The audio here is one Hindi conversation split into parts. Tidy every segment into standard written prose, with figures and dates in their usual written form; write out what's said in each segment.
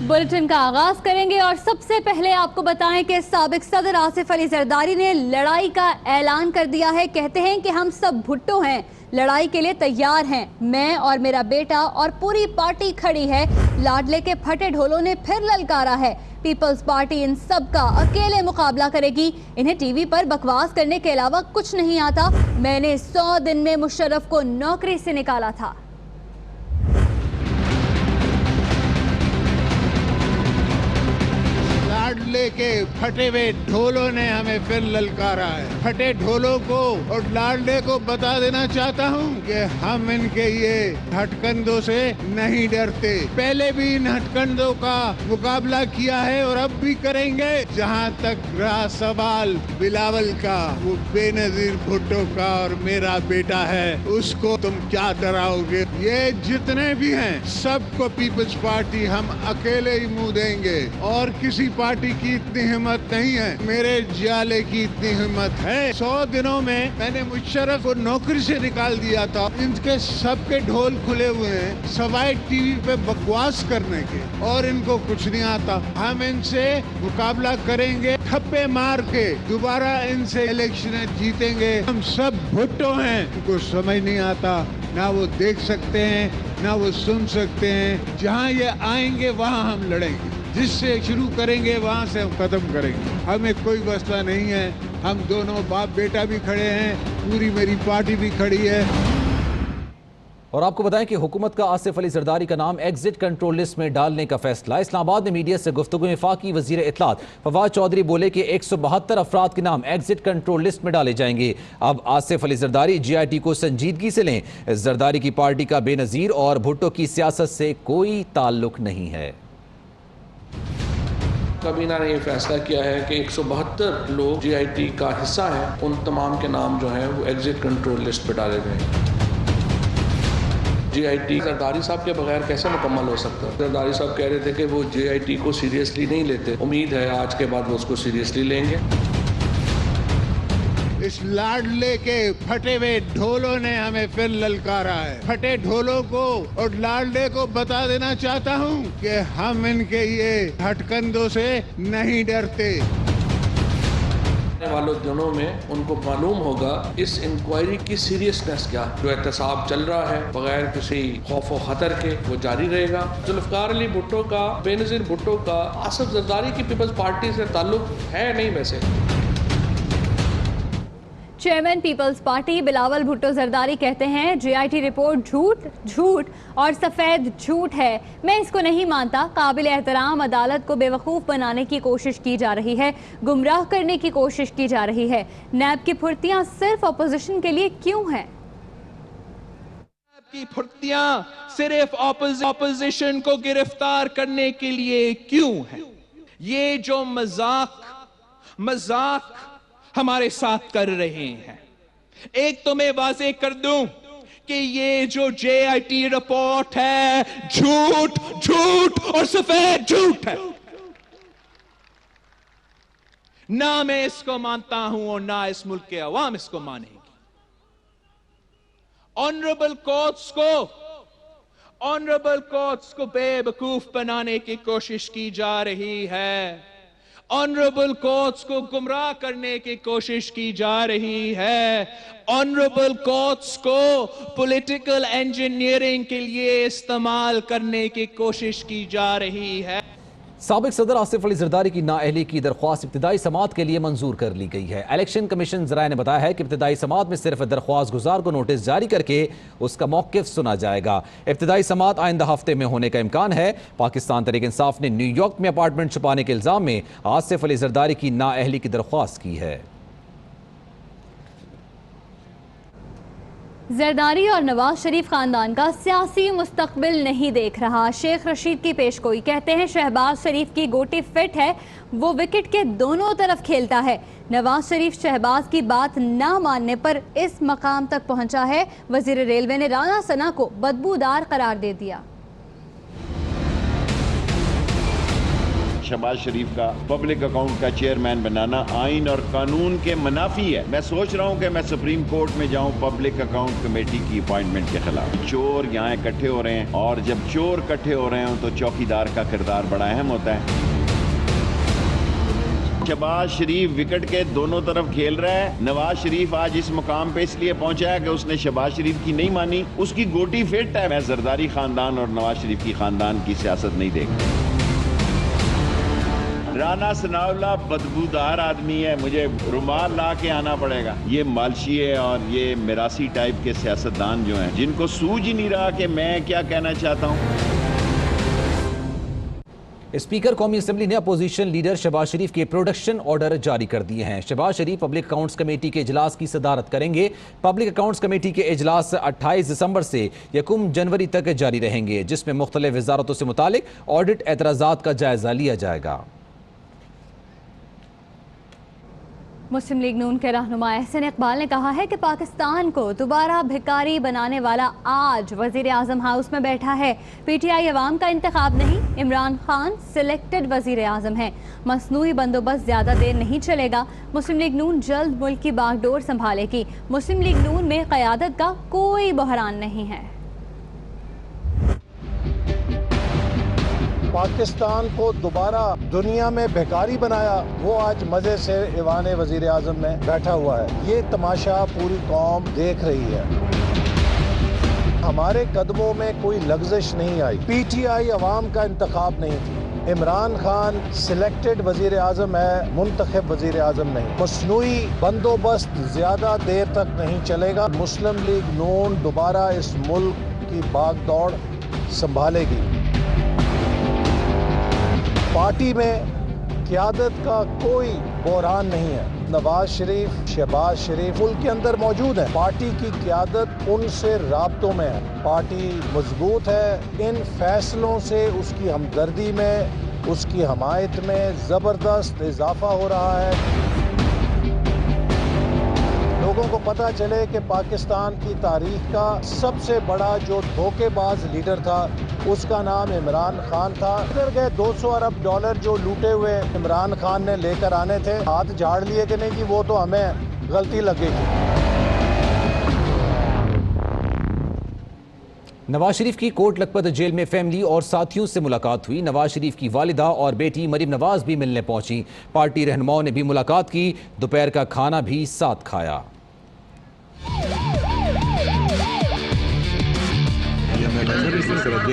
बुलेटिन का आगाज करेंगे और सबसे पहले आपको बताएं कि साबिक सदर आसिफ अली जरदारी ने लड़ाई का ऐलान कर दिया है। कहते हैं कि हम सब भुट्टो हैं, लड़ाई के लिए तैयार हैं। मैं और मेरा बेटा और पूरी पार्टी खड़ी है। लाडले के फटे ढोलों ने फिर ललकारा है। पीपल्स पार्टी इन सब का अकेले मुकाबला करेगी। इन्हें टीवी पर बकवास करने के अलावा कुछ नहीं आता। मैंने 100 दिन में मुशर्रफ को नौकरी से निकाला था। लाडले के फटे हुए ढोलों ने हमें फिर ललकारा है। फटे ढोलों को और लाडले को बता देना चाहता हूँ कि हम इनके ये हटकंदों से नहीं डरते। पहले भी इन हटकंदों का मुकाबला किया है और अब भी करेंगे। जहाँ तक रहा सवाल बिलावल का, वो बेनजीर भुट्टो का और मेरा बेटा है, उसको तुम क्या डराओगे? ये जितने भी हैं सबको पीपल्स पार्टी हम अकेले ही मुंह देंगे और किसी पार्टी की इतनी हिम्मत नहीं है। मेरे जाले की इतनी हिम्मत है। 100 दिनों में मैंने मुशर्रफ को नौकरी से निकाल दिया था। इनके सबके ढोल खुले हुए हैं सवाई टीवी पे बकवास करने के, और इनको कुछ नहीं आता। हम इनसे मुकाबला करेंगे, ठप्पे मार के दोबारा इनसे इलेक्शन जीतेंगे। हम सब भुट्टो हैं, उनको समझ नहीं आता, ना वो देख सकते हैं ना वो सुन सकते हैं। जहाँ ये आएंगे वहाँ हम लड़ेंगे, जिससे शुरू करेंगे वहां से हम खत्म करेंगे। हमें कोई मसला नहीं है। हम दोनों बाप बेटा भी खड़े हैं, पूरी मेरी पार्टी भी खड़ी है। और आपको बताएं कि हुकूमत का आसिफ अली जरदारी का नाम एग्जिट कंट्रोल लिस्ट में डालने का फैसला। इस्लामाबाद में मीडिया से गुफ्तगू में वफाकी वजीर इत्तलात फवाद चौधरी बोले कि 172 अफराद के नाम एग्जिट कंट्रोल लिस्ट में डाले जाएंगे। अब आसिफ अली जरदारी GIT को संजीदगी से लें। जरदारी की पार्टी का बेनजीर और भुट्टो की सियासत से कोई ताल्लुक नहीं है। काबीना ने ये फैसला किया है कि 172 लोग GIT का हिस्सा हैं, उन तमाम के नाम जो हैं वो एग्जिट कंट्रोल लिस्ट पर डाले गए। GIT जरदारी साहब के बगैर कैसे मुकम्मल हो सकता है? जरदारी साहब कह रहे थे कि वो GIT को सीरियसली नहीं लेते। उम्मीद है आज के बाद वो उसको सीरियसली लेंगे। इस लाडले के फटे हुए ढोलों ने हमें फिर ललकारा है। फटे ढोलों को और लाडले को बता देना चाहता हूँ कि हम इनके ये हटकंदों से नहीं डरते। आने वाले दिनों में उनको मालूम होगा इस इंक्वायरी की सीरियसनेस क्या। जो एहतसाब चल रहा है बगैर किसी खौफ व खतर के वो जारी रहेगा। जुल्फकार अली भुट्टो का, बेनजीर भुट्टो का आसिफ जरदारी की पीपल्स पार्टी से ताल्लुक है नहीं। वैसे chairman Peoples Party Bilawal Bhutto Zardari कहते हैं GIT रिपोर्ट झूठ और सफ़ेद झूठ है। मैं इसको नहीं मानता। काबिल एहतराम अदालत को बेवकूफ़ बनाने की कोशिश की जा रही है, गुमराह करने की कोशिश की जा रही है। नैब की फुर्तियां सिर्फ अपोजिशन के लिए क्यों हैं? नैब की फुर्तियां सिर्फ अपोजिशन को गिरफ्तार करने के लिए क्यों हैं? ये जो मजाक हमारे साथ कर रहे हैं, एक तो मैं वाज़ेह कर दूं कि ये जो GIT रिपोर्ट है झूठ और सफेद झूठ है। ना मैं इसको मानता हूं और ना इस मुल्क के अवाम इसको मानेगी। ऑनरेबल कोर्ट्स को बेवकूफ बनाने की कोशिश की जा रही है। ऑनरेबल कोर्ट्स को गुमराह करने की कोशिश की जा रही है। ऑनरेबल कोर्ट्स को पॉलिटिकल इंजीनियरिंग के लिए इस्तेमाल करने की कोशिश की जा रही है। साबिक सदर आसिफ अली जरदारी की नाअहली की दरख्वास्त इब्तिदाई समात के लिए मंजूर कर ली गई है। इलेक्शन कमीशन ज़राए ने बताया है कि इब्तिदाई समात में सिर्फ दरख्वास्त गुजार को नोटिस जारी करके उसका मौक़िफ़ सुना जाएगा। इब्तिदाई समात आइंदा हफ्ते में होने का इम्कान है। पाकिस्तान तहरीक इंसाफ ने न्यूयॉर्क में अपार्टमेंट छुपाने के इल्ज़ाम में आसिफ अली जरदारी की नाअहली की दरख्वास्त की है। जरदारी और नवाज शरीफ खानदान का सियासी मुस्तकबिल नहीं देख रहा। शेख रशीद की पेशगोई। कहते हैं शहबाज शरीफ की गोटी फिट है, वो विकेट के दोनों तरफ खेलता है। नवाज शरीफ शहबाज की बात ना मानने पर इस मकाम तक पहुंचा है। वजीर रेलवे ने राना सना को बदबूदार करार दे दिया। शहबाज शरीफ का पब्लिक अकाउंट का चेयरमैन बनाना आइन और कानून के मुनाफी है। मैं सोच रहा हूँ कि मैं सुप्रीम कोर्ट में जाऊँ पब्लिक अकाउंट कमेटी की अपॉइंटमेंट के खिलाफ। चोर यहाँ इकट्ठे हो रहे हैं और जब चोर इकट्ठे हो रहे हैं तो चौकीदार का किरदार बड़ा अहम होता है। शहबाज शरीफ विकेट के दोनों तरफ खेल रहा है। नवाज शरीफ आज इस मुकाम पे इसलिए पहुंचा है कि उसने शहबाज शरीफ की नहीं मानी, उसकी गोटी फिट है। मैं जरदारी खानदान और नवाज शरीफ की खानदान की सियासत नहीं देखता। राना सनाउल्लाह बदबूदार आदमी है, मुझे रुमाल ला के आना पड़ेगा। ये मालशी है और ये मिरासी टाइप के सियासतदान जो हैं, जिनको सूझ ही नहीं रहा कि मैं क्या कहना चाहता हूँ। स्पीकर कौमी असेंबली ने अपोजिशन लीडर शहबाज शरीफ के प्रोडक्शन ऑर्डर जारी कर दिए हैं। शहबाज शरीफ पब्लिक अकाउंट्स कमेटी के इजलास की सदारत करेंगे। पब्लिक अकाउंट्स कमेटी के इजलास 28 दिसंबर से 1 जनवरी तक जारी रहेंगे, जिसमें मुख्तलिफ वजारतों से मुतालिक ऑडिट एतराज़ात का जायजा लिया जाएगा। मुस्लिम लीग नून के रहनुमा एहसन इकबाल ने कहा है कि पाकिस्तान को दोबारा भिखारी बनाने वाला आज वजीर आजम हाउस में बैठा है। पीटीआई अवाम का इंतखाब नहीं, इमरान खान सिलेक्टेड वजीर आजम है। मसनूई बंदोबस्त ज्यादा देर नहीं चलेगा। मुस्लिम लीग नून जल्द मुल्क की बागडोर संभालेगी। मुस्लिम लीग नून में क़यादत का कोई बहरान नहीं है। पाकिस्तान को दोबारा दुनिया में भिखारी बनाया, वो आज मजे से ईवान वजीर आजम में बैठा हुआ है। ये तमाशा पूरी कौम देख रही है। हमारे कदमों में कोई लग्जिश नहीं आई। पीटीआई अवाम का इंतखाब नहीं थी। इमरान खान सिलेक्टेड वजीर आजम है, मुंतखब वजीर आजम नहीं। मसनूई बंदोबस्त ज्यादा देर तक नहीं चलेगा। मुस्लिम लीग नून दोबारा इस मुल्क की बागडोर संभालेगी। पार्टी में क़यादत का कोई बहरान नहीं है। नवाज शरीफ, शहबाज शरीफ मुल्क के अंदर मौजूद है। पार्टी की क़यादत उनसे राब्तों में है। पार्टी मजबूत है। इन फैसलों से उसकी हमदर्दी में, उसकी हमायत में ज़बरदस्त इजाफा हो रहा है। लोगों को पता चले कि पाकिस्तान की तारीख का सबसे बड़ा जो धोखेबाज लीडर था, उसका नाम इमरान खान था। इधर गए 200 अरब डॉलर जो लूटे हुए इमरान खान ने लेकर आने थे, हाथ झाड़ लिए कि नहीं जी वो तो हमें गलती लगेगी। नवाज शरीफ की कोट लखपत जेल में फैमिली और साथियों से मुलाकात हुई। नवाज शरीफ की वालिदा और बेटी मरीम नवाज भी मिलने पहुंची। पार्टी रहनुमाओं ने भी मुलाकात की। दोपहर का खाना भी साथ खाया।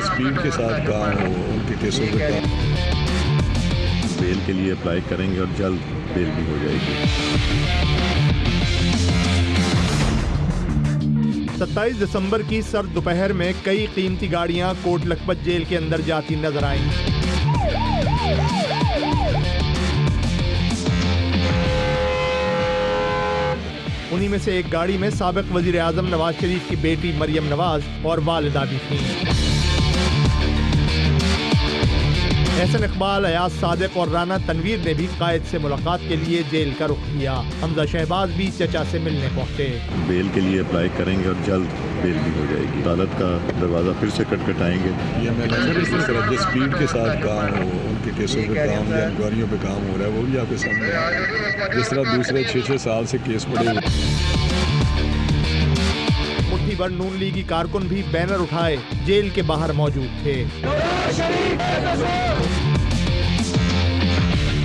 स्पीड के साथ काम हो, उनके केसों के बेल के लिए अप्लाई करेंगे और जल्द बेल भी हो जाएगी। 27 दिसंबर की सर्द दोपहर में कई कीमती गाड़ियां कोट लखपत जेल के अंदर जाती नजर आईं। उन्हीं में से एक गाड़ी में साबिक वजीर आजम नवाज शरीफ की बेटी मरियम नवाज और वालिदा भी थीं। एहसन इकबाल, अयाज सादिक और राना तनवीर ने भी कायद से मुलाकात के लिए जेल का रुख किया। हमजा शहबाज भी चचा से मिलने पहुंचे। बेल के लिए अप्लाई करेंगे और जल्द बेल भी हो जाएगी। अदालत का दरवाजा फिर से खटखटाएंगे। जिस स्पीड के साथ काम हो, उनके केसों पे काम या इंक्वायरियों पे काम हो रहा है, वो भी आपके सामने। जिस तरह दूसरे 6-6 साल से केस पड़े हुए। मुट्ठी भर नून लीगी कारकुन भी बैनर उठाए जेल के बाहर मौजूद थे।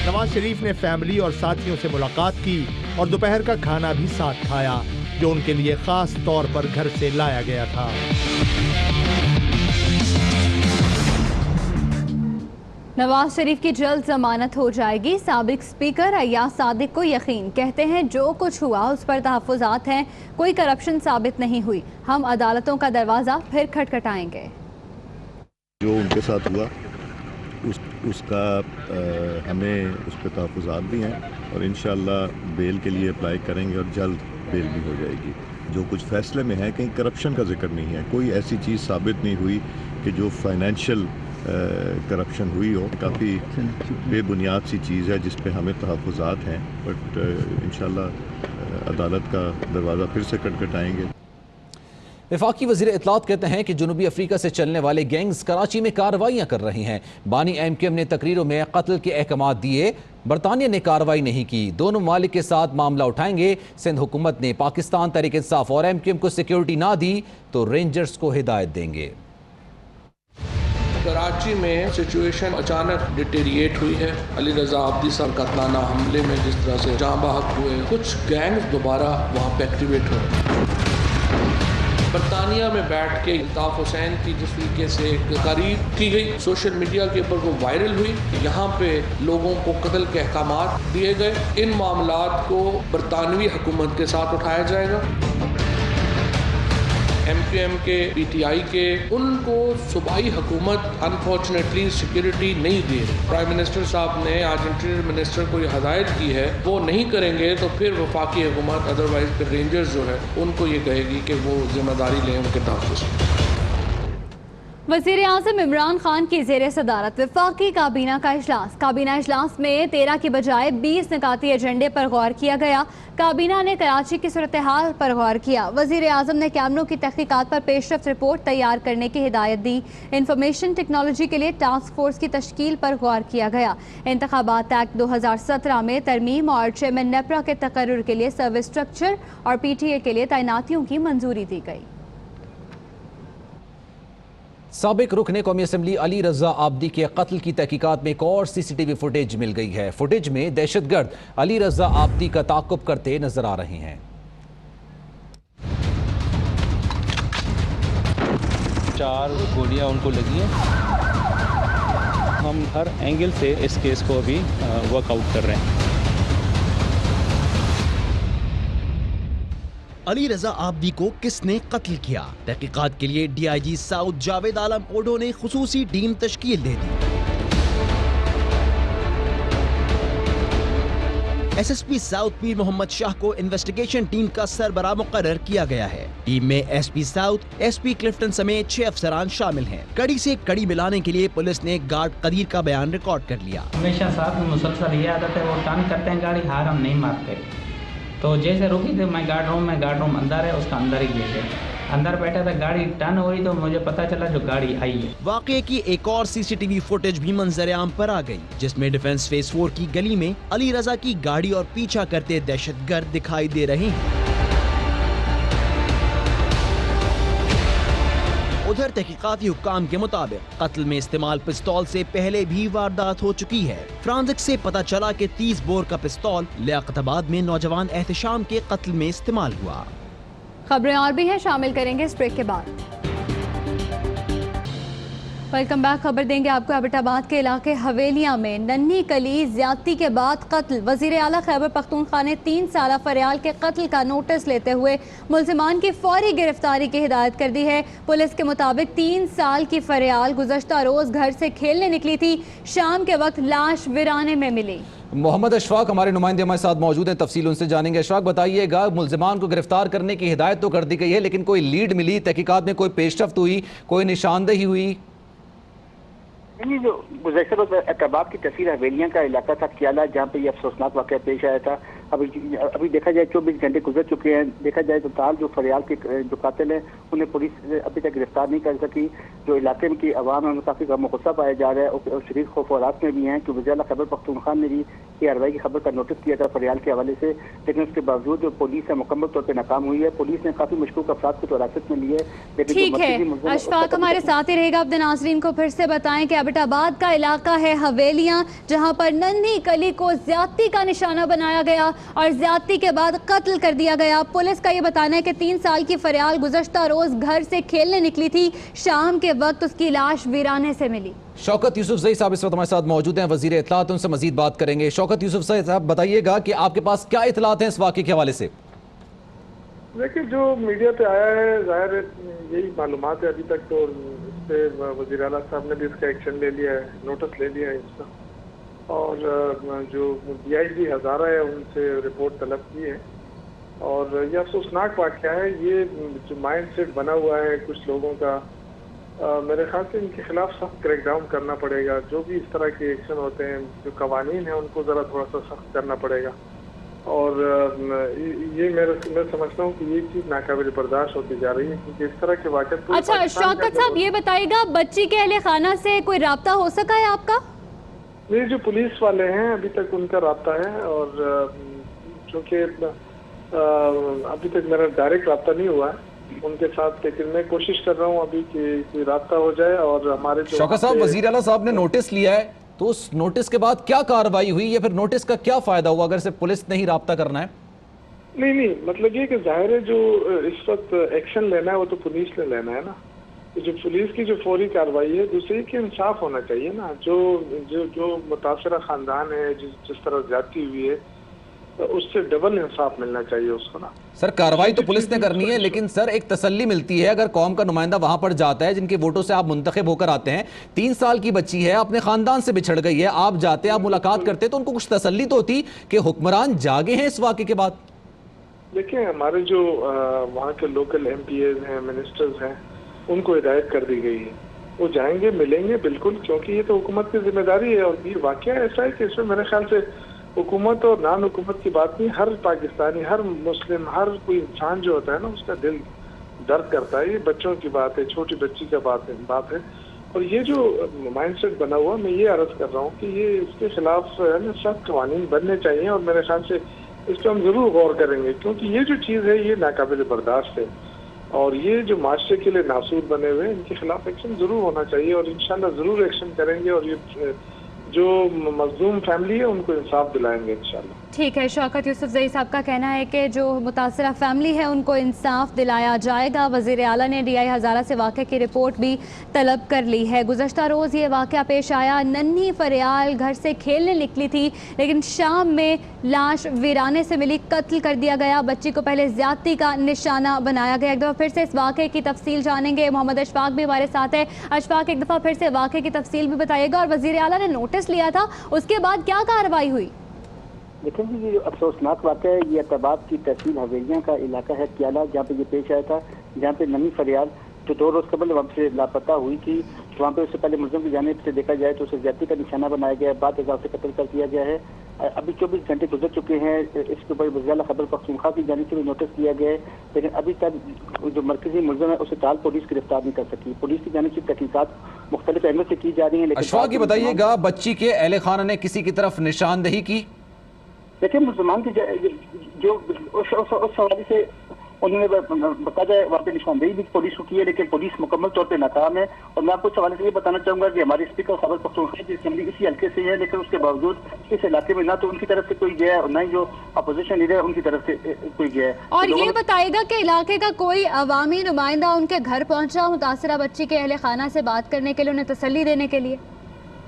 नवाज शरीफ ने फैमिली और साथियों से मुलाकात की और दोपहर का खाना भी साथ खाया, जो उनके लिए खास तौर पर घर से लाया गया था। नवाज शरीफ की जल्द जमानत हो जाएगी। साबिक स्पीकर अयाज सादिक को यकीन, कहते हैं जो कुछ हुआ उस पर तहफ़्फ़ुज़ात हैं, कोई करप्शन साबित नहीं हुई। हम अदालतों का दरवाज़ा फिर खटखटाएंगे। जो उनके साथ हुआ उसका हमें उस पर तहफ़्फ़ुज़ात भी हैं और इंशाअल्लाह बेल के लिए अप्लाई करेंगे और जल्द बेल भी हो जाएगी। जो कुछ फैसले में है, कहीं करप्शन का जिक्र नहीं है, कोई ऐसी चीज़ साबित नहीं हुई कि जो फाइनेंशियल करप्शन हुई हो। काफ़ी बेबुनियाद सी चीज़ है जिस पे हमें तहफ़्फ़ुज़ात हैं, बट इंशाअल्लाह अदालत का दरवाज़ा फिर से खटखटाएंगे। वफाकी वज़ीर इत्तलात कहते हैं कि जनूबी अफ्रीका से चलने वाले गैंग्स कराची में कार्रवाइयाँ कर रही हैं। बानी MQM ने तकरीरों में कत्ल के अहकाम दिए, बरतानिया ने कार्रवाई नहीं की। दोनों मालिक के साथ मामला उठाएंगे। सिंध हुकूमत ने पाकिस्तान तहरीक इंसाफ और MQM को सिक्योरिटी ना दी तो रेंजर्स को हिदायत देंगे। कराची में सिचुएशन अचानक डिटेरिएट हुई है। अली रजा आब्दी साहब कत्लाना हमले में जिस तरह से जाँ बहक हुए, कुछ गैंग्स दोबारा वहाँ पे एक्टिवेट हुए। बरतानिया में बैठ के अल्ताफ हुसैन की जिस तरीके से तारीफ की गई, सोशल मीडिया के ऊपर वो वायरल हुई, यहाँ पे लोगों को कत्ल के अहकामात दिए गए। इन मामलात को बरतानवी हुकूमत के साथ उठाया जाएगा। MQM के PTI के उनको सूबाई हुकूमत अनफॉर्चुनेटली सिक्योरिटी नहीं दे रही। प्राइम मिनिस्टर साहब ने आज इंटीरियर मिनिस्टर को ये हदायत की है, वो नहीं करेंगे तो फिर वफाकी हुकूमत अदरवाइज फिर रेंजर्स जो है उनको ये कहेगी कि वो जिम्मेदारी लें उनके तहफ़्फ़ुज़। वज़ीर आज़म इमरान खान की ज़ेर सदारत वफाकी काबीना का इजलास। काबीना इजलास में 13 की बजाय 20 निकाती एजेंडे पर गौर किया गया। काबीना ने कराची की सूरत हाल पर गौर किया। वज़ीर आज़म ने कैमरों की तहकीकात पर पेशरफ्त रिपोर्ट तैयार करने की हिदायत दी। इंफॉर्मेशन टेक्नोलॉजी के लिए टास्क फोर्स की तश्कील पर गौर किया गया। इंतखाबात एक्ट 2017 में तरमीम और चेयरमैन नेपरा के तकर्रुर के लिए सर्विस स्ट्रक्चर और PTA के लिए तैनातियों की मंजूरी दी गई। साबिक रुकने कौमी असम्बली अली रजा आब्दी के कत्ल की तहकीकात में एक और CCTV फुटेज मिल गई है। फुटेज में दहशतगर्द अली रजा आब्दी का ताक़ुब करते नजर आ रहे हैं। 4 गोलियां उनको लगी हैं। हम हर एंगल से इस केस को अभी वर्कआउट कर रहे हैं। अली रजा आब्दी को किसने कत्ल किया? तहकीकात के लिए DIG साउथ जावेद आलम ओडो ने खुसूसी टीम तश्कील दे दी। SSP साउथ पीर मोहम्मद शाह को इन्वेस्टिगेशन टीम का सरबराह मुकर्रर किया गया है। टीम में SP साउथ, SP क्लिफ्टन समेत 6 अफसरान शामिल हैं। कड़ी से कड़ी मिलाने के लिए पुलिस ने गार्ड कदीर का बयान रिकॉर्ड कर लिया। हमेशा साथ में मुसलसल ये आदत है, वो टर्न करते हैं गाड़ी, हार हम नहीं मारते। तो जैसे रुकी थी मैं गार्ड रूम अंदर है, उसका अंदर ही गेट है, अंदर बैठा था, गाड़ी टर्न हुई तो मुझे पता चला जो गाड़ी आई है। वाकये की एक और CCTV फुटेज भी मंजर आम पर आ गई, जिसमें डिफेंस फेज 4 की गली में अली रजा की गाड़ी और पीछा करते दहशतगर्द दिखाई दे रहे हैं। उधर तहकीकाती हुक्काम के मुताबिक कत्ल में इस्तेमाल पिस्तौल से पहले भी वारदात हो चुकी है। फ्रांसिक से पता चला कि 30 बोर का पिस्तौल लियाकताबाद में नौजवान एहतशाम के कत्ल में इस्तेमाल हुआ। खबरें और भी हैं, शामिल करेंगे इस ब्रेक के बाद। Welcome back. खबर देंगे आपको एबटाबाद के इलाके हवेलिया में नन्ही कली ज्यादती के बाद कत्ल। वजीर आला खैबर पख्तूनख्वा ने 3 साला फरियाल के कत्ल का नोटिस लेते हुए मुल्जिमान की फौरी गिरफ्तारी की हिदायत कर दी है। पुलिस के मुताबिक 3 साल की फरियाल गुज़श्ता रोज घर से खेलने निकली थी। शाम के वक्त लाश वीराने में मिली। मोहम्मद अशफाक हमारे नुमाइंदे हमारे साथ मौजूद हैं, तफसील उनसे जानेंगे। अशफाक बताइएगा, मुल्जिमान को गिरफ्तार करने की हिदायत तो कर दी गई है, लेकिन कोई लीड मिली, तहकीकात में कोई पेशरफ्त हुई, कोई निशानदेही हुई? नहीं, जो गुज़श्ता रोज़ एतबाब की तहसील हवेलियाँ का इलाका था कियाला, जहाँ पे ये अफसोसनाक वाक़या पेश आया था। अभी देखा जाए 24 घंटे गुजर चुके हैं। देखा जाए तो ताल जो फरियाल के जो कातिल हैं उन्हें पुलिस अभी तक गिरफ्तार नहीं कर सकी। जो इलाके में की आवाम है उनमें काफ़ी गम गुस्सा पाया जा रहा है और शदीद खौफ और रात में भी हैं कि वज़ीर आला खैबर पख्तूनख्वा ने भी कार्रवाई की खबर का नोटिस किया था फरियाल के हवाले से, लेकिन उसके बावजूद जो पुलिस है मुकम्मल तौर पर नाकाम हुई है। पुलिस ने काफ़ी मशकूक अफराद को तो हिरासत में लिए। ठीक है, अशफाक हमारे साथ ही रहेगा। अपने नाज़रीन को फिर से बताएं कि एबटाबाद का इलाका है हवेलियाँ, जहाँ पर नन्ही कली को ज्यादती का निशाना बनाया गया और ज्यादती के बाद कत्ल कर दिया गया। पुलिस का ये बताना है कि 3 साल की फरियाल गुज़श्ता रोज घर से खेलने निकली थी। शाम के वक्त उसकी लाश वीराने से मिली। शौकत यूसुफजई साहब इस वक्त हमारे साथ मौजूद हैं, वजीर इत्तलात, उनसे मजीद बात करेंगे। शौकत यूसुफजई साहब बताइएगा कि आपके पास क्या इत्तलात हैं इस वाक़े के हवाले से? देखिए, जो मीडिया पे आया है जाहिर है यही मालूमात है अभी तक, तो इस पर वज़ीर आला साहब ने भी इसका एक्शन ले लिया है, नोटिस ले लिया है इसका, और जो DIG हज़ारा है उनसे रिपोर्ट तलब की है। और यह अफसोसनाक वाक़या है, ये जो माइंड सेट बना हुआ है कुछ लोगों का, मेरे ख्याल से इनके खिलाफ सख्त क्रैकडाउन करना पड़ेगा। जो भी इस तरह के एक्शन होते हैं, जो कवानीन है उनको ज़रा थोड़ा सा सख्त करना पड़ेगा। और ये मैं समझता हूँ कि ये चीज़ नाकाबिल बर्दाश्त होती जा रही है, क्योंकि इस तरह के वाक़े। अच्छा शौकत साहब, ये बताइएगा बच्ची के अहले खाना से कोई राब्ता हो सका है आपका? मेरे जो पुलिस वाले हैं अभी तक उनका राब्ता है, और चूँकि अभी तक मेरा डायरेक्ट राब्ता नहीं हुआ है उनके साथ, लेकिन मैं कोशिश कर रहा हूँ अभी कि कोई राब्ता हो जाए। और हमारे जो शौकत साहब, वजीर आला साहब ने नोटिस लिया है, तो उस नोटिस के बाद क्या कार्रवाई हुई या फिर नोटिस का क्या फायदा हुआ अगर से पुलिस ने ही राब्ता करना है? नहीं, मतलब ये कि जाहिर है जो इस वक्त एक्शन लेना है वो तो पुलिस ने लेना है ना। तो जो पुलिस की जो फौरी कार्रवाई है, दूसरे की इंसाफ होना चाहिए ना। जो मुतासरा खानदान है, जिस तरह ज्यादती हुई है, तो उससे डबल इंसाफ मिलना चाहिए उसको ना। सर कार्रवाई तो पुलिस ने करनी है, लेकिन सर एक तसल्ली मिलती है अगर कौम का नुमाइंदा वहां पर जाता है, जिनके वोटों से आप मुंतखब होकर आते हैं। 3 साल की बच्ची है, अपने खानदान से बिछड़ गई है, आप जाते, आप मुलाकात करते तो उनको कुछ तसल्ली तो होती कि हुक्मरान जागे हैं इस वाक़े के बाद। देखिए, हमारे जो वहाँ के लोकल MPAs हैं, मिनिस्टर्स हैं, उनको हिदायत कर दी गई है, वो जाएंगे, मिलेंगे बिल्कुल, क्योंकि ये तो हुकूमत की जिम्मेदारी है। और ये वाकया ऐसा है कि इसमें मेरे ख्याल से हुकूमत और नान हुकूमत की बात नहीं, हर पाकिस्तानी, हर मुस्लिम, हर कोई इंसान जो होता है ना, उसका दिल दर्द करता है। ये बच्चों की बात है, छोटी बच्ची का बात है। और ये जो माइंडसेट बना हुआ, मैं ये अर्ज कर रहा हूँ कि ये इसके खिलाफ सख्त कवानीन बनने चाहिए, और मेरे ख्याल से इस पर हम जरूर गौर करेंगे, क्योंकि ये जो चीज़ है ये नाकाबिल बर्दाश्त है, और ये जो माशरे के लिए नासूर बने हुए हैं, इनके खिलाफ एक्शन जरूर होना चाहिए, और इंशाल्लाह जरूर एक्शन करेंगे, और ये जो मजलूम फैमिली है उनको इंसाफ दिलाएंगे इंशाल्लाह। ठीक है, शौकत यूसुफजई साहब का कहना है कि जो मुतासरा फैमिली है उनको इंसाफ दिलाया जाएगा। वज़ीर आला ने DI हज़ारा से वाक़े की रिपोर्ट भी तलब कर ली है। गुज़श्ता रोज़ ये वाक़या पेश आया, नन्ही फरियाल घर से खेलने निकली थी, लेकिन शाम में लाश वीराने से मिली, कत्ल कर दिया गया। बच्ची को पहले ज़्यादती का निशाना बनाया गया। एक दफ़ा फिर से इस वाक़े की तफसील जानेंगे, मोहम्मद अशफाक भी हमारे साथ है। अशफाक, एक दफ़ा फिर से वाक़े की तफसील भी बताइएगा, और वज़ीर आला ने नोटिस लिया था, उसके बाद क्या कार्रवाई हुई? देखें जी, ये जो अफसोसनाक वाक़या है, ये अहतबाब की तहसील हवेलियाँ का इलाका है क्याला, जहाँ पे ये पेश आया था, जहाँ पे नमी फरियाल जो 2 रोज़ कबल वहाँ से लापता हुई थी, वहाँ पे उससे पहले मुलज़िम की जानिब से देखा जाए तो उसे ज़्यादती का निशाना बनाया गया है, बाद हिसाब से कत्ल कर दिया गया है। अभी 24 घंटे गुजर चुके हैं, इसके ऊपर वज़ीर आला खैबर पख्तूनख्वा की जानिब से भी नोटिस दिया गया है, लेकिन अभी तक जो मरकजी मुलज़िम है उसे ताल पुलिस गिरफ्तार नहीं कर सकी। पुलिस की जानिब से तहकीकात मुख्तलिफ एंगल से की जा रही है। अशफाक, ये बताइएगा, बच्ची के अहले खाना ने किसी की तरफ निशानदही की? देखिए, मुसलमान की जो उस हवाले से उन्होंने बताया वहाँ पे निशानदेही भी पुलिस को की है, लेकिन पुलिस मुकम्मल तौर पे नाकाम है। और मैं आपको इस हवाले से ये बताना चाहूँगा कि हमारे स्पीकर खैबर पख्तूनख्वा की असेंबली इसी हल्के से है, लेकिन उसके बावजूद इस इलाके में ना तो उनकी तरफ से कोई गया है और ना ही जो अपोजिशन लीडर है उनकी तरफ से कोई गया है। और ये बताएगा कि इलाके का कोई अवामी नुमाइंदा उनके घर पहुंचा मुतासरा बच्ची के अहले खाना से बात करने के लिए, उन्हें तसल्ली देने के लिए?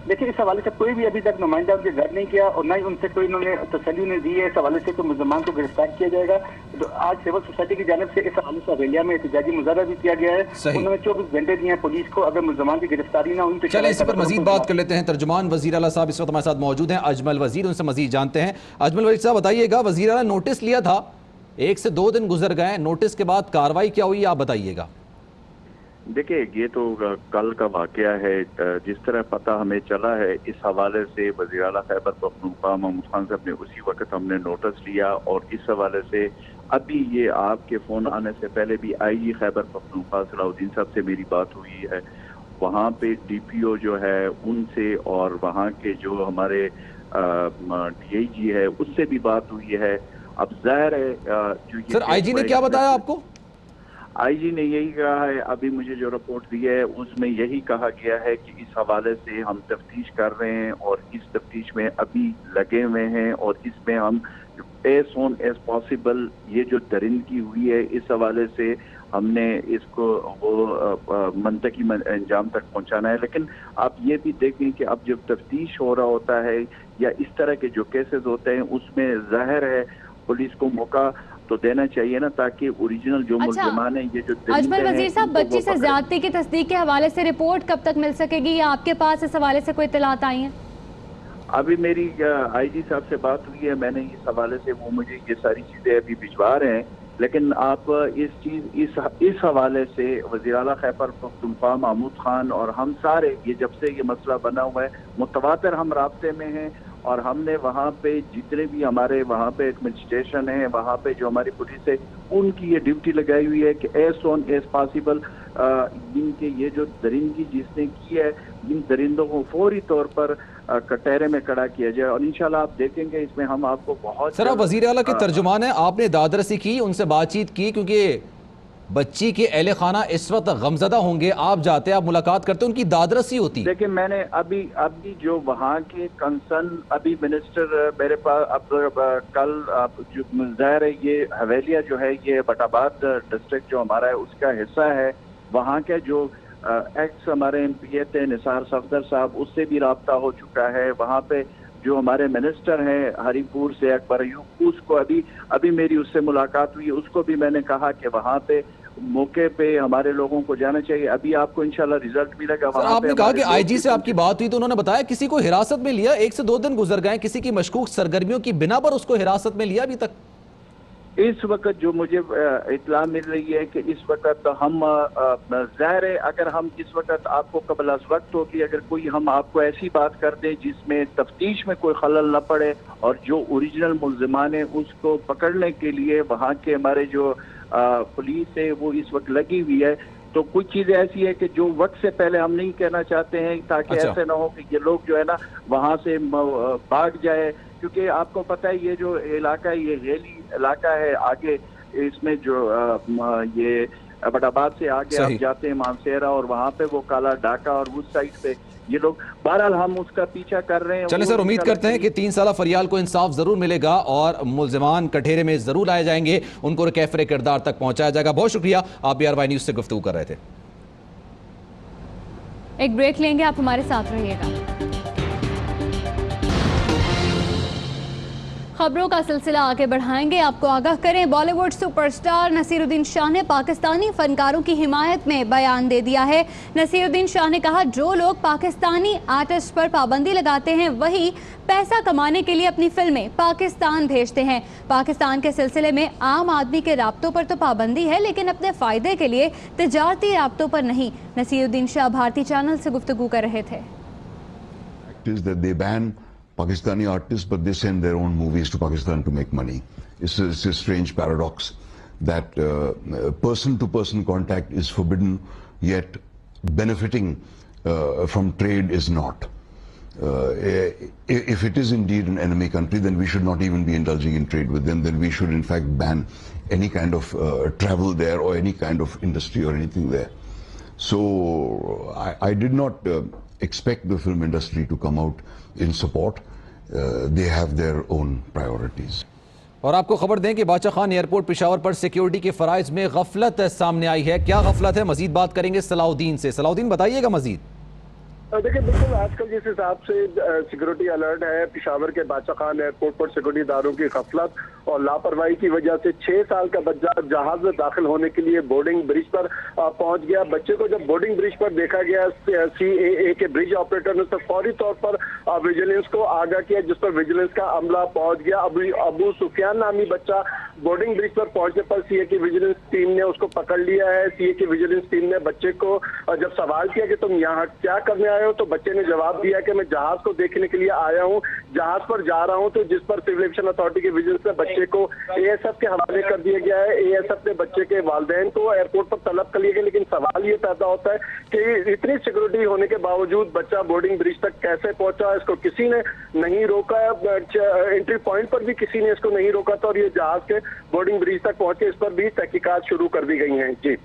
देखिए, इस हवाले से कोई भी अभी तक नुमाइंदा उनके घर नहीं किया, और ना ही उनसे कोई उन्होंने तसल्ली नहीं दी है। इस हवाले से कोई मुसलमान को गिरफ्तार किया जाएगा। तो आज सिविल सोसाइटी की जानिब से इस हवाले से हवेलिया में एहतजाजी मुजाहरा भी किया गया है। उन्होंने 24 घंटे दिए हैं पुलिस को, अगर मुसलमान की गिरफ्तारी ना हुई तो चलिए इसी पर मजीद बात कर लेते हैं। तर्जुमान वज़ीर आला साहब इस वक्त हमारे साथ मौजूद हैं, अजमल वज़ीर, उनसे मजीद जानते हैं। अजमल वज़ीर साहब, बताइएगा, वज़ीर आला नोटिस लिया था, 1 से 2 दिन गुजर गए, नोटिस के बाद कार्रवाई क्या हुई आप बताइएगा। देखिए, ये तो कल का वाकया है। जिस तरह पता हमें चला है, इस हवाले से वज़ीर आला खैबर पख्तूनख्वा महमूद खान साहब ने उसी वक्त हमने नोटिस लिया, और इस हवाले से अभी ये आपके फ़ोन आने से पहले भी IG खैबर पख्तूनख्वा सलाउद्दीन साहब से मेरी बात हुई है। वहाँ पे DPO जो है उनसे, और वहाँ के जो हमारे DIG है उससे भी बात हुई है। अब ज़ाहिर है जो सर IG ने क्या बताया आपको? IG ने यही कहा है, अभी मुझे जो रिपोर्ट दी है उसमें यही कहा गया है कि इस हवाले से हम तफ्तीश कर रहे हैं, और इस तफ्तीश में अभी लगे हुए हैं, और इसमें हम एज सोन एज पॉसिबल ये जो दरिंदगी हुई है इस हवाले से हमने इसको वो मंतकी अंजाम तक पहुंचाना है। लेकिन आप ये भी देखें कि अब जब तफ्तीश हो रहा होता है या इस तरह के जो केसेस होते हैं, उसमें जाहिर है पुलिस को मौका तो देना चाहिए ना, ताकि ओरिजिनल जो मुल्ज़िमान है, ये जो अजमल वज़ीर साहब, बच्ची से ज्यादती की तस्दीक के हवाले से रिपोर्ट कब तक मिल सकेगी, या आपके पास इस हवाले से कोई इत्तलात आई हैं? अभी मेरी IG साहब से बात हुई है, मैंने इस हवाले से वो मुझे ये सारी चीज़ें अभी भिजवा रहे हैं। लेकिन आप इस हवाले से वज़ीर आला खैबर पख्तूनख्वा महमूद खान और हम सारे, ये जब से ये मसला बना हुआ है, मुतवातर हम राब्ते में हैं, और हमने वहाँ पे जितने भी हमारे वहाँ पे एडमिनिस्ट्रेशन है, वहाँ पे जो हमारी पुलिस है, उनकी ये ड्यूटी लगाई हुई है कि एज सोन एज पॉसिबल इनके ये जो दरिंदगी जिसने की है, इन दरिंदों को फौरी तौर पर कटहरे में खड़ा किया जाए। और इंशाल्लाह आप देखेंगे इसमें हम आपको बहुत। सर, आप वजीर आला के तर्जुमान है, आपने दादरसी की, उनसे बातचीत की, क्योंकि बच्ची के अहले खाना इस वक्त गमजदा होंगे, आप जाते हैं, आप मुलाकात करते हैं, उनकी दादरसी होती। देखिए मैंने अभी जो वहाँ के कंसर्न अभी मिनिस्टर मेरे पास अब कल जो ज़ाहिर है ये हवेलिया जो है ये बटाबाद डिस्ट्रिक्ट जो हमारा है उसका हिस्सा है, वहाँ के जो एक्स हमारे MP थे निसार सफदर साहब, उससे भी राब्ता हो चुका है। वहाँ पे जो हमारे मिनिस्टर हैं हरीपुर से अकबर अयूब, उसको अभी मेरी उससे मुलाकात हुई, उसको भी मैंने कहा कि वहाँ पे मौके पे हमारे लोगों को जाना चाहिए। अभी आपको इंशाल्लाह रिजल्ट मिलेगा। आपने कहा कि IG से आपकी बात हुई तो उन्होंने बताया किसी को हिरासत में लिया, 1 से 2 दिन गुजर गए, किसी की मशकूक सरगर्मियों की बिना पर उसको हिरासत में लिया अभी तक? इस वक्त जो मुझे इत्तला मिल रही है कि इस वक्त हम ज़ाहिर है अगर हम इस वक्त आपको कबल अज़ वक्त होगी अगर कोई हम आपको ऐसी बात कर दें जिसमें तफ्तीश में कोई खलल न पड़े और जो ओरिजिनल मुल्ज़िमान है उसको पकड़ने के लिए वहाँ के हमारे जो पुलिस है वो इस वक्त लगी हुई है, तो कुछ चीजें ऐसी है कि जो वक्त से पहले हम नहीं कहना चाहते हैं ताकि ऐसे ना हो कि ये लोग जो है ना वहाँ से भाग जाए, क्योंकि आपको पता है ये जो इलाका है ये रेली इलाका है, आगे इसमें जो ये बटाबाद से आगे आप जाते हैं मानसेरा और वहाँ पे वो काला डाका और उस साइड पे ये लोग, बहरहाल हम उसका पीछा कर रहे हैं। चले सर, उम्मीद करते हैं कि 3 साला फरियाल को इंसाफ जरूर मिलेगा और मुल्जिमान कठेरे में जरूर लाए जाएंगे, उनको कैफरे किरदार तक पहुंचाया जाएगा। बहुत शुक्रिया, आप BRY न्यूज से गुफ्तगू कर रहे थे। एक ब्रेक लेंगे, आप हमारे साथ रहिएगा। खबरों का सिलसिला आगे बढ़ाएंगे, आपको आगाह करें, बॉलीवुड सुपरस्टार नसीरुद्दीन शाह ने पाकिस्तानी फनकारों की हिमायत में बयान दे दिया है। नसीरुद्दीन शाह ने कहा, जो लोग पाकिस्तानी आर्टिस्ट पर पाबंदी लगाते हैं वही पैसा कमाने के लिए अपनी फिल्में पाकिस्तान भेजते हैं। पाकिस्तान के सिलसिले में आम आदमी के राब्तों पर तो पाबंदी है, लेकिन अपने फायदे के लिए तिजारती राब्तों पर नहीं। नसीरुद्दीन शाह भारती चैनल से गुफ्तगू कर रहे थे। Pakistani artists, but they send their own movies to Pakistan to make money. It's a strange paradox that person-to-person contact is forbidden, yet benefiting from trade is not. If it is indeed an enemy country, then we should not even be indulging in trade with them. Then we should in fact ban any kind of travel there or any kind of industry or anything there. So I did not expect the film industry to come out in support. They have their own priorities. और आपको खबर दें कि बादशाह खान एयरपोर्ट पेशावर पर सिक्योरिटी के फराइज में गफलत सामने आई है। क्या गफलत है, मजीद बात करेंगे सलाउद्दीन से। सलाउद्दीन, बताइएगा मजीद। देखिए बिल्कुल आजकल जिस हिसाब से सिक्योरिटी अलर्ट है, पेशावर के बादशाह खान एयरपोर्ट पर सिक्योरिटी दारों की गफलत और लापरवाही की वजह से 6 साल का बच्चा जहाज में दाखिल होने के लिए बोर्डिंग ब्रिज पर पहुंच गया। बच्चे को जब बोर्डिंग ब्रिज पर देखा गया, CAA के ब्रिज ऑपरेटर ने तो फौरी तौर पर विजिलेंस को आगाह किया, जिस पर विजिलेंस का अमला पहुंच गया। अबू सुफियान नामी बच्चा बोर्डिंग ब्रिज पर पहुंचने पर CA की विजिलेंस टीम ने उसको पकड़ लिया है। CA की विजिलेंस टीम ने बच्चे को जब सवाल किया कि तुम यहाँ क्या करने आए हो, तो बच्चे ने जवाब दिया कि मैं जहाज को देखने के लिए आया हूँ, जहाज पर जा रहा हूँ। तो जिस पर सिविल एविएशन अथॉरिटी के विजिलेंस ने बच्चे को ASF के हवाले कर दिया गया है। ASF ने बच्चे के वालिदैन को एयरपोर्ट पर तलब कर लिया गया, लेकिन सवाल ये पैदा होता है कि इतनी सिक्योरिटी होने के बावजूद बच्चा बोर्डिंग ब्रिज तक कैसे पहुंचा। इसको किसी ने नहीं रोका, एंट्री पॉइंट पर भी किसी ने इसको नहीं रोका था और ये जहाज के बोर्डिंग ब्रिज तक पहुंचे, इस पर भी तहकीकात शुरू कर दी गई हैं। जी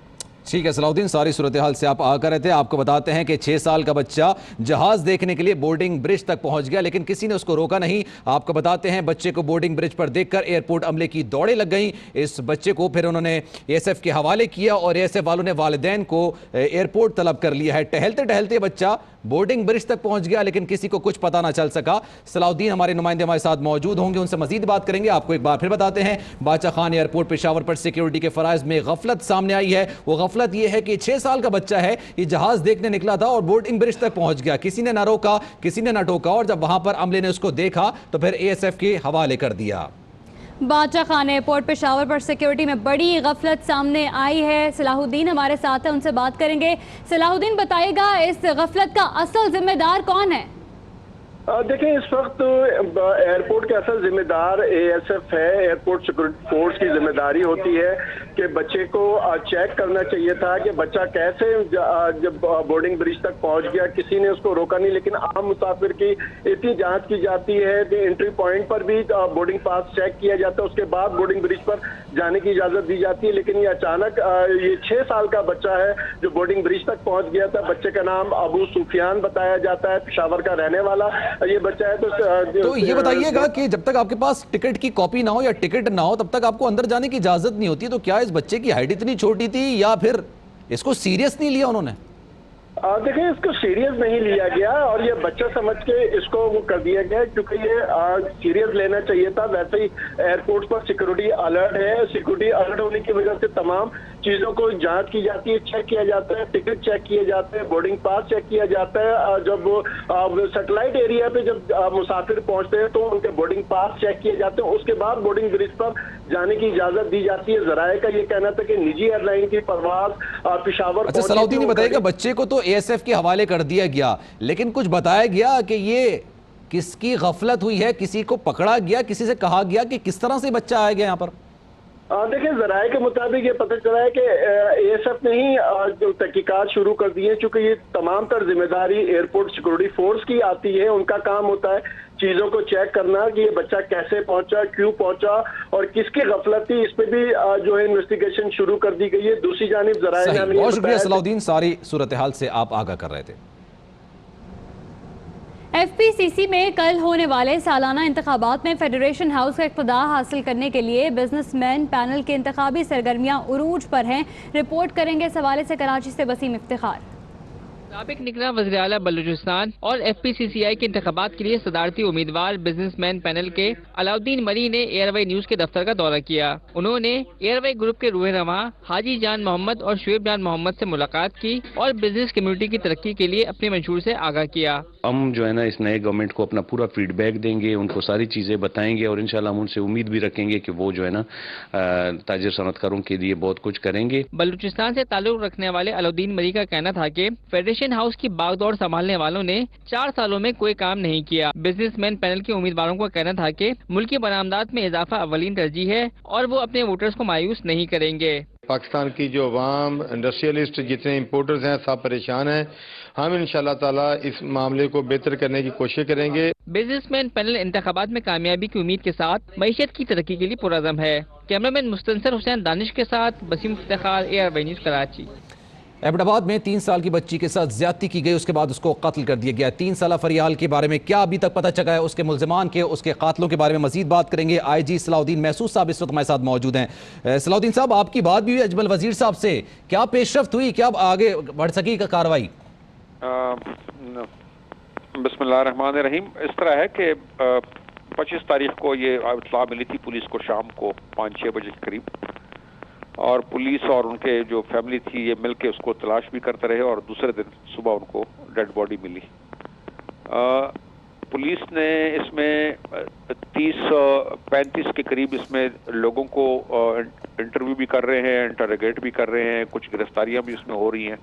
ठीक है सलाउद्दीन, सारी सूरत हाल से आप आकर रहे थे। आपको बताते हैं कि 6 साल का बच्चा जहाज देखने के लिए बोर्डिंग ब्रिज तक पहुंच गया, लेकिन किसी ने उसको रोका नहीं। आपको बताते हैं बच्चे को बोर्डिंग ब्रिज पर देखकर एयरपोर्ट अमले की दौड़े लग गई। इस बच्चे को फिर उन्होंने ASF के हवाले किया और ASF वालों ने वालिदैन को एयरपोर्ट तलब कर लिया है। टहलते टहलते बच्चा बोर्डिंग ब्रिज तक पहुंच गया, लेकिन किसी को कुछ पता ना चल सका। सलाउद्दीन हमारे नुमाइंदे हमारे साथ मौजूद होंगे, उनसे मजीद बात करेंगे। आपको एक बार फिर बताते हैं, बादशाह खान एयरपोर्ट पेशावर पर सिक्योरिटी के फराइज में गफलत सामने आई है। वो गफलत ये है कि 6 साल का बच्चा है, ये जहाज देखने निकला था और बोर्डिंग ब्रिज तक पहुंच गया। किसी ने ना रोका, किसी ने ना टोका, और जब वहां पर अमले ने उसको देखा तो फिर ASF के हवाले कर दिया। बादशाह खान एयरपोर्ट पेशावर पर सिक्योरिटी में बड़ी गफलत सामने आई है। सलाहुद्दीन हमारे साथ है, उनसे बात करेंगे। सलाहुद्दीन, बताइएगा इस गफलत का असल जिम्मेदार कौन है? देखिए, इस वक्त एयरपोर्ट के असल जिम्मेदार ASF है। एयरपोर्ट सिक्योरिटी फोर्स की जिम्मेदारी होती है कि बच्चे को चेक करना चाहिए था कि बच्चा कैसे जब बोर्डिंग ब्रिज तक पहुंच गया, किसी ने उसको रोका नहीं। लेकिन आम मुसाफिर की इतनी जांच की जाती है कि एंट्री पॉइंट पर भी बोर्डिंग पास चेक किया जाता है, उसके बाद बोर्डिंग ब्रिज पर जाने की इजाजत दी जाती है। लेकिन ये अचानक ये 6 साल का बच्चा है जो बोर्डिंग ब्रिज तक पहुंच गया था। बच्चे का नाम अबू सुफियान बताया जाता है, पेशावर का रहने वाला ये बच्चा है। तो ये बताइएगा कि जब तक आपके पास टिकट की कॉपी ना हो या टिकट ना हो तब तक आपको अंदर जाने की इजाजत नहीं होती। तो क्या इस बच्चे की हाइट इतनी छोटी थी या फिर इसको सीरियस नहीं लिया उन्होंने? देखिए, इसको सीरियस नहीं लिया गया और ये बच्चा समझ के इसको वो कर दिया गया क्योंकि ये सीरियस लेना चाहिए था। वैसे ही एयरपोर्ट पर सिक्योरिटी अलर्ट है। सिक्योरिटी अलर्ट होने की वजह से तमाम चीजों को जांच की जाती है, चेक किया जाता है, टिकट चेक किए जाते हैं, बोर्डिंग पास चेक किया जाता है। जब सैटेलाइट एरिया पे जब मुसाफिर पहुंचते हैं तो उनके बोर्डिंग पास चेक किए जाते हैं। उसके बाद बोर्डिंग ब्रिज पर जाने की इजाजत दी जाती है। जराये का ये कहना था कि निजी एयरलाइन की परवाज पेशावर। अच्छा, सलाउद्दीन बताइएगा, बच्चे को तो ASF के हवाले कर दिया गया, लेकिन कुछ बताया गया कि ये किसकी गफलत हुई है, किसी को पकड़ा गया, किसी से कहा गया कि किस तरह से बच्चा आया गया यहाँ पर? देखिए, जराये के मुताबिक ये पता चला है कि ASF ने ही जो तहकीकात शुरू कर दी है, चूंकि ये तमाम तर जिम्मेदारी एयरपोर्ट सिक्योरिटी फोर्स की आती है। उनका काम होता है चीजों को चेक करना कि ये बच्चा कैसे पहुंचा, क्यों पहुंचा और किसकी गफलत थी। इस पे भी जो है इन्वेस्टिगेशन शुरू कर दी गई है। दूसरी जानिब जराये ने बहुत शुक्रिया सलाउद्दीन, सारी सूरत हाल से आप आगाह कर रहे थे। FPCC में कल होने वाले सालाना इंतखाबात में फेडरेशन हाउस का इख्तिदार हासिल करने के लिए बिजनेसमैन पैनल के इंतखाबी सरगर्मियां उरूज पर हैं। रिपोर्ट करेंगे इस हवाले से कराची से वसीम इफ्तिखार। साबिक निगरान वज़ीर आला बलूचिस्तान और FPCCI के इंतखाबात के लिए सदारती उम्मीदवार बिजनेसमैन पैनल के अलाउद्दीन मरी ने एयरवाई न्यूज के दफ्तर का दौरा किया। उन्होंने एयरवाई ग्रुप के रहनुमा हाजी जान मोहम्मद और शुएब जान मोहम्मद से मुलाकात की और बिजनेस कम्युनिटी की तरक्की के लिए अपने मंशूर से आगाह किया। हम जो है ना इस नए गवर्नमेंट को अपना पूरा फीडबैक देंगे, उनको सारी चीज़ें बताएंगे और इंशाल्लाह हम उनसे उम्मीद भी रखेंगे कि वो जो है ना ताजिर सनतकारों के लिए बहुत कुछ करेंगे। बलूचिस्तान से ताल्लुक रखने वाले अलाउद्दीन मरी का कहना था कि फेडरेशन हाउस की बागडोर संभालने वालों ने 4 सालों में कोई काम नहीं किया। बिजनेसमैन पैनल के उम्मीदवारों का कहना था कि मुल्की बरामदात में इजाफा अवलीन तरजीह है और वो अपने वोटर्स को मायूस नहीं करेंगे। पाकिस्तान की जो अवाम, इंडस्ट्रियलिस्ट, जितने इम्पोर्टर्स हैं, सब परेशान हैं। हम इंशाल्लाह ताला इस मामले को बेहतर करने की कोशिश करेंगे। बिजनेसमैन पैनल इंतखाबात में कामयाबी की उम्मीद के साथ मईशत की तरक्की के लिए पुरअज़म है। कैमरामैन मुस्तनसर हुसैन दानिश के साथ वसीम इफ्तिखार, एयरवाई न्यूज़ कराची। एबटाबाद में 3 साल की बच्ची के साथ ज्यादती की गई, उसके बाद उसको कत्ल कर दिया गया। 3 साल फरियाल के बारे में क्या अभी तक पता चला है, उसके मुल्जिमान के, उसके कातलों के बारे में मजीद बात करेंगे। IG सलाउद्दीन महसूस साहब इस वक्त हमारे साथ मौजूद हैं। सलाउद्दीन साहब, आपकी बात भी हुई अजमल वजीर साहब से, क्या पेशरफ्त हुई, क्या आगे बढ़ सकी कार्रवाई? बिस्मिल्लाहिर्रहमानिर्रहीम। इस तरह है कि 25 तारीख को ये इत्तला मिली थी पुलिस को शाम को 5-6 बजे के करीब, और पुलिस और उनके जो फैमिली थी ये मिलके उसको तलाश भी करते रहे और दूसरे दिन सुबह उनको डेड बॉडी मिली। पुलिस ने इसमें 30-35 के करीब इसमें लोगों को इंटरव्यू भी कर रहे हैं, इंटरोगेट भी कर रहे हैं, कुछ गिरफ्तारियां भी उसमें हो रही हैं।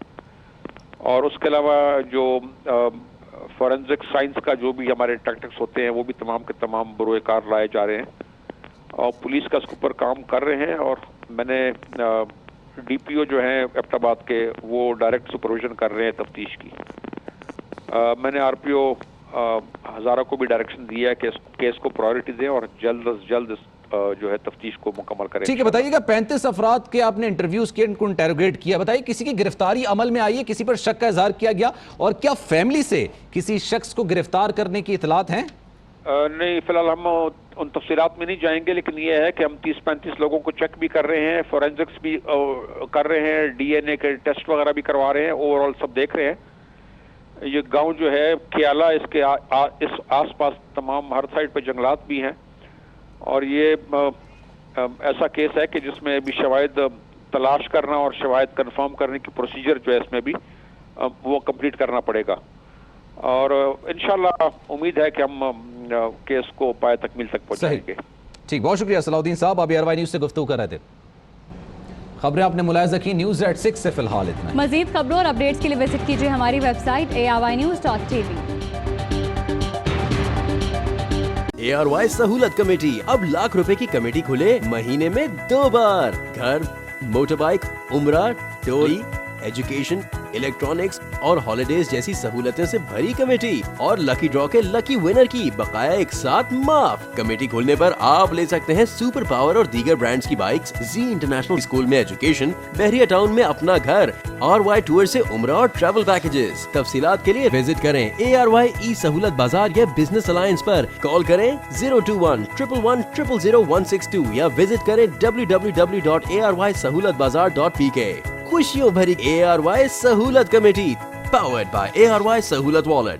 और उसके अलावा जो फॉरेंसिक साइंस का जो भी हमारे टैक्टिक्स होते हैं वो भी तमाम के तमाम बरोएकार लाए जा रहे हैं और पुलिस का इसके ऊपर काम कर रहे हैं। और मैंने DPO जो हैं एबटाबाद के वो डायरेक्ट सुपरविजन कर रहे हैं तफ्तीश की। मैंने RPO हज़ारा को भी डायरेक्शन दिया है कि इस केस को प्रायोरिटी दें और जल्द अज जल्द जो है तफ्तीश को मुकम्मल करें। ठीक है, बताइएगा 35 अफराद के आपने इंटरव्यूज किए, इनको इंटेरोगेट किया, बताइए किसी की गिरफ्तारी अमल में आई है, किसी पर शक का इजहार किया गया और क्या फैमिली से किसी शख्स को गिरफ्तार करने की इतलात हैं? नहीं, फिलहाल हम उन तफसीलात में नहीं जाएंगे, लेकिन ये है कि हम 30-35 लोगों को चेक भी कर रहे हैं, फोरेंसिक्स भी कर रहे हैं, DNA के टेस्ट वगैरह भी करवा रहे हैं, ओवरऑल सब देख रहे हैं। ये गांव जो है कियाला, इसके इस आसपास तमाम हर साइड पे जंगलात भी हैं और ये ऐसा केस है कि जिसमें भी शवाहिद तलाश करना और शवाहिद कंफर्म करने की प्रोसीजर जो है इसमें भी वो कंप्लीट करना पड़ेगा और इंशाल्लाह उम्मीद है कि हम केस को पाए तकमील तक पहुंचाएंगे। ठीक, बहुत शुक्रिया सलाउद्दीन साहब, आप एयरवाई न्यूज से गुफ्तगू कर रहे थे। खबरें आपने मुलाहिजा की, News@6 से फिलहाल इतना। मजीद खबरों और अपडेट्स के लिए विजिट कीजिए हमारी वेबसाइट ARYnews.tv। ARY सहूलत कमेटी, अब लाख रुपए की कमेटी खुले महीने में 2 बार। घर, मोटर बाइक, उम्रा, टोली, एजुकेशन, इलेक्ट्रॉनिक्स और हॉलिडेज जैसी सहूलतें से भरी कमेटी और लकी ड्रॉ के लकी विनर की बकाया एक साथ माफ। कमेटी खोलने पर आप ले सकते हैं सुपर पावर और दीगर ब्रांड्स की बाइक्स, जी इंटरनेशनल स्कूल में एजुकेशन, बहरिया टाउन में अपना घर, RY टूर से उम्रा और ट्रैवल पैकेजेस। तफसीलात के लिए विजिट करें ARY ई सहूलत बाजार या बिजनेस अलायंस पर। कॉल करें 021-111-00162 या विजिट करें www.arysahoolatbazaar.pk। खुशियों भरी ARY सहूलत कमेटी, पावर्ड बाय ARY सहूलत वॉलेट।